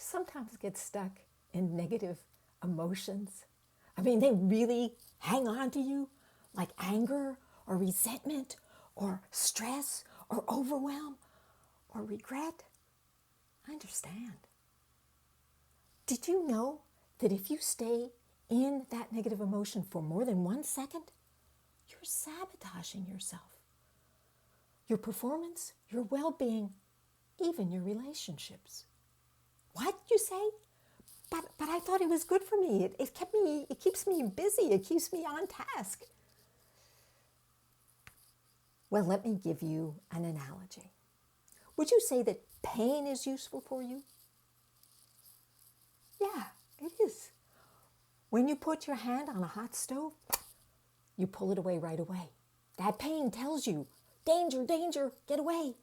sometimes get stuck in negative emotions? I mean, they really hang on to you, like anger or resentment or stress or overwhelm or regret. I understand. Did you know that if you stay in that negative emotion for more than 1 second, you're sabotaging yourself, your performance, your well-being, even your relationships? What, you say? But I thought it was good for me. It keeps me busy. It keeps me on task. Well, let me give you an analogy. Would you say that pain is useful for you? Yeah, it is. When you put your hand on a hot stove, you pull it away right away. That pain tells you, danger, danger, get away.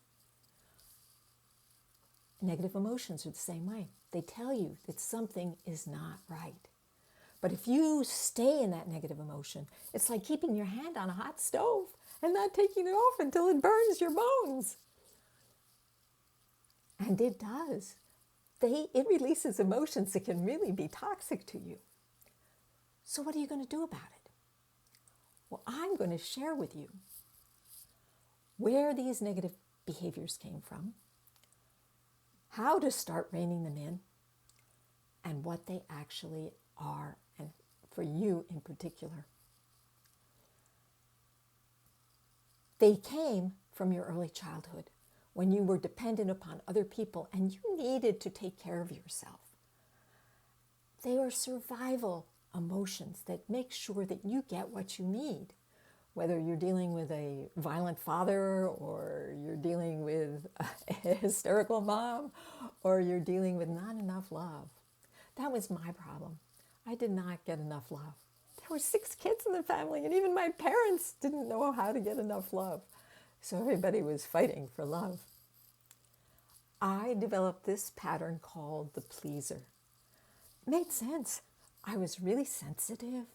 Negative emotions are the same way. They tell you that something is not right. But if you stay in that negative emotion, it's like keeping your hand on a hot stove and not taking it off until it burns your bones. And it does. It releases emotions that can really be toxic to you. So what are you going to do about it? Well, I'm going to share with you where these negative behaviors came from, how to start reining them in, and what they actually are, and for you in particular. They came from your early childhood, when you were dependent upon other people and you needed to take care of yourself. They are survival emotions that make sure that you get what you need, whether you're dealing with a violent father, or you're dealing with a hysterical mom, or you're dealing with not enough love. That was my problem. I did not get enough love. There were 6 kids in the family, and even my parents didn't know how to get enough love. So everybody was fighting for love. I developed this pattern called the pleaser. It made sense. I was really sensitive.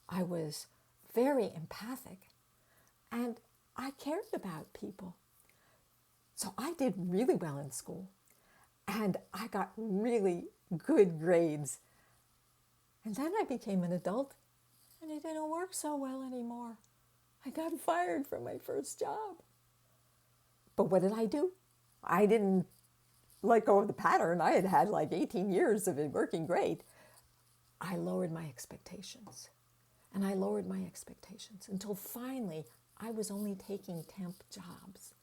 I was very empathic. And I cared about people. So I did really well in school. And I got really good grades. And then I became an adult, and it didn't work so well anymore. I got fired from my first job. But what did I do? I didn't let go of the pattern. I had had like 18 years of it working great. I lowered my expectations. And I lowered my expectations until finally I was only taking temp jobs.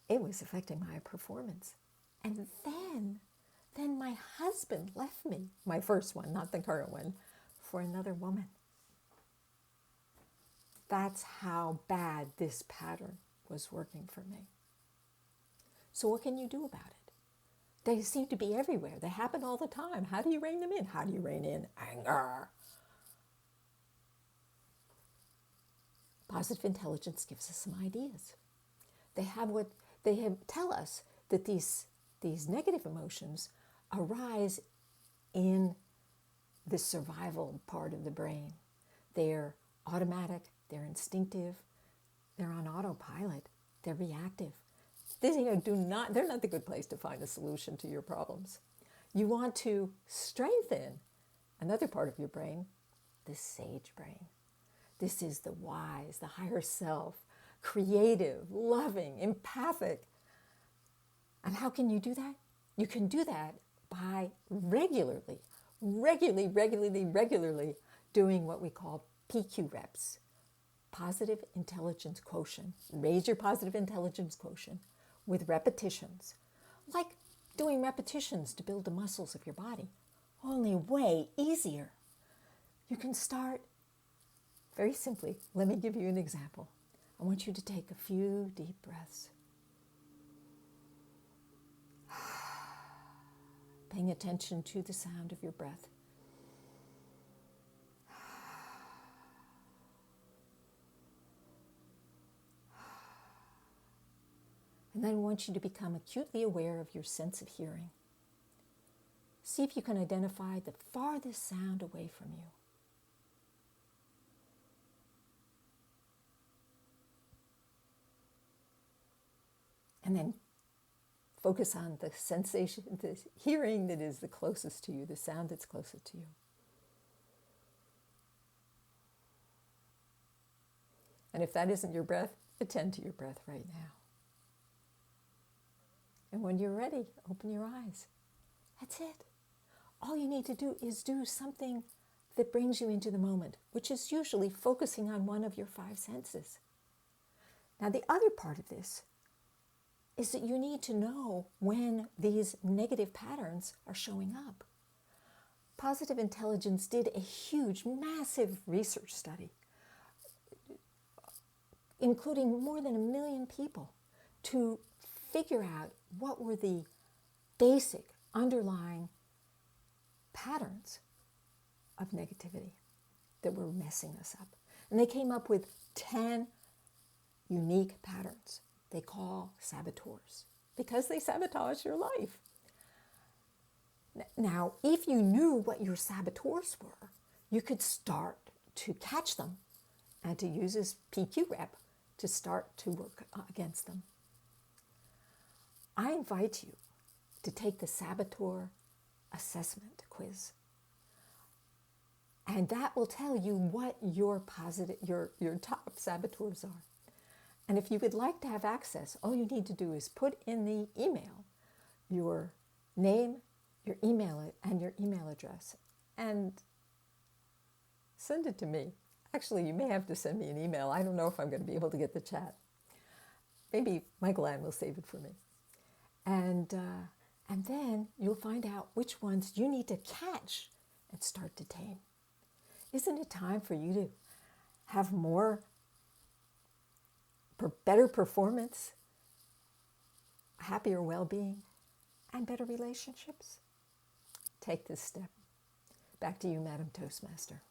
It was affecting my performance. And then my husband left me, my first one, not the current one, for another woman. That's how bad this pattern was working for me. So what can you do about it? They seem to be everywhere. They happen all the time. How do you rein them in? How do you rein in anger? Positive intelligence gives us some ideas. They tell us that these negative emotions arise in the survival part of the brain. They're automatic, they're instinctive, they're on autopilot, they're reactive. They're not the good place to find a solution to your problems. You want to strengthen another part of your brain, the sage brain. This is the wise, the higher self, creative, loving, empathic. And how can you do that? You can do that by regularly doing what we call PQ reps, positive intelligence quotient. Raise your positive intelligence quotient with repetitions, like doing repetitions to build the muscles of your body, only way easier. You can start very simply. Let me give you an example. I want you to take a few deep breaths. Paying attention to the sound of your breath. And then I want you to become acutely aware of your sense of hearing. See if you can identify the farthest sound away from you. And then Focus on the sensation, the hearing that is the closest to you, the sound that's closest to you. And if that isn't your breath, attend to your breath right now. And when you're ready, open your eyes. That's it. All you need to do is do something that brings you into the moment, which is usually focusing on one of your 5 senses. Now, the other part of this is that you need to know when these negative patterns are showing up. Positive Intelligence did a huge, massive research study, including more than 1 million people, to figure out what were the basic underlying patterns of negativity that were messing us up. And they came up with 10 unique patterns they call saboteurs, because they sabotage your life. Now, if you knew what your saboteurs were, you could start to catch them and to use this PQ rep to start to work against them. I invite you to take the saboteur assessment quiz. And that will tell you what your top saboteurs are. And if you would like to have access, all you need to do is put in the email your name, your email, and your email address, and send it to me. Actually, you may have to send me an email. I don't know if I'm going to be able to get the chat. Maybe Michael Ann will save it for me. And then you'll find out which ones you need to catch and start to tame. Isn't it time for you to have better performance, happier well-being, and better relationships? Take this step. Back to you, Madam Toastmaster.